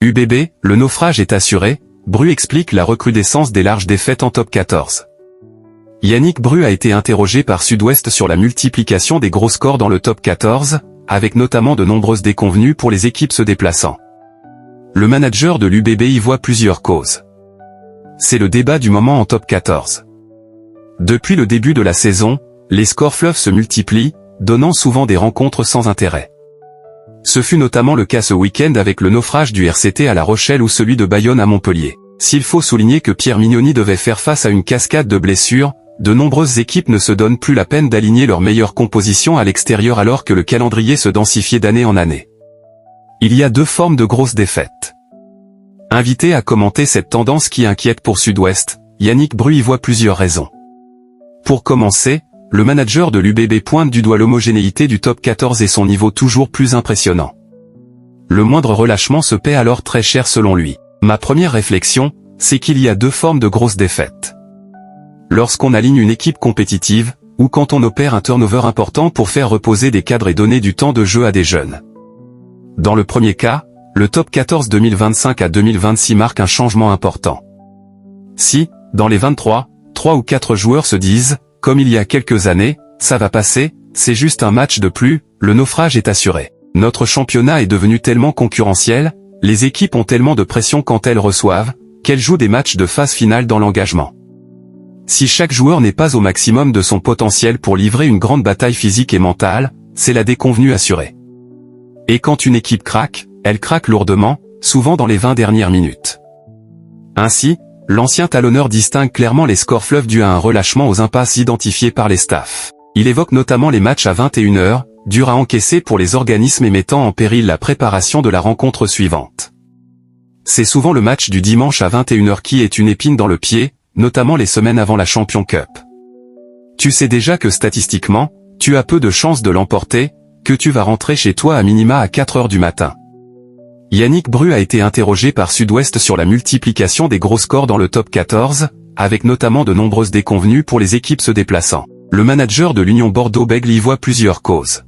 UBB, le naufrage est assuré, Bru explique la recrudescence des larges défaites en top 14. Yannick Bru a été interrogé par Sud-Ouest sur la multiplication des gros scores dans le top 14, avec notamment de nombreuses déconvenues pour les équipes se déplaçant. Le manager de l'UBB y voit plusieurs causes. C'est le débat du moment en top 14. Depuis le début de la saison, les scores fleuves se multiplient, donnant souvent des rencontres sans intérêt. Ce fut notamment le cas ce week-end avec le naufrage du RCT à La Rochelle ou celui de Bayonne à Montpellier. S'il faut souligner que Pierre Mignoni devait faire face à une cascade de blessures, de nombreuses équipes ne se donnent plus la peine d'aligner leur meilleure composition à l'extérieur alors que le calendrier se densifiait d'année en année. Il y a deux formes de grosses défaites. Invité à commenter cette tendance qui inquiète pour Sud-Ouest, Yannick Bru y voit plusieurs raisons. Pour commencer, le manager de l'UBB pointe du doigt l'homogénéité du top 14 et son niveau toujours plus impressionnant. Le moindre relâchement se paie alors très cher selon lui. Ma première réflexion, c'est qu'il y a deux formes de grosses défaites. Lorsqu'on aligne une équipe compétitive, ou quand on opère un turnover important pour faire reposer des cadres et donner du temps de jeu à des jeunes. Dans le premier cas, le top 14 2025 à 2026 marque un changement important. Si, dans les 23, 3 ou 4 joueurs se disent, comme il y a quelques années, ça va passer, c'est juste un match de plus, le naufrage est assuré. Notre championnat est devenu tellement concurrentiel, les équipes ont tellement de pression quand elles reçoivent, qu'elles jouent des matchs de phase finale dans l'engagement. Si chaque joueur n'est pas au maximum de son potentiel pour livrer une grande bataille physique et mentale, c'est la déconvenue assurée. Et quand une équipe craque, elle craque lourdement, souvent dans les 20 dernières minutes. Ainsi, l'ancien talonneur distingue clairement les scores fleuves dus à un relâchement aux impasses identifiées par les staffs. Il évoque notamment les matchs à 21h, durs à encaisser pour les organismes et mettant en péril la préparation de la rencontre suivante. C'est souvent le match du dimanche à 21h qui est une épine dans le pied, notamment les semaines avant la Champions Cup. Tu sais déjà que statistiquement, tu as peu de chances de l'emporter, que tu vas rentrer chez toi à minima à 4h du matin. Yannick Bru a été interrogé par Sud-Ouest sur la multiplication des gros scores dans le top 14, avec notamment de nombreuses déconvenues pour les équipes se déplaçant. Le manager de l'Union Bordeaux-Bègles y voit plusieurs causes.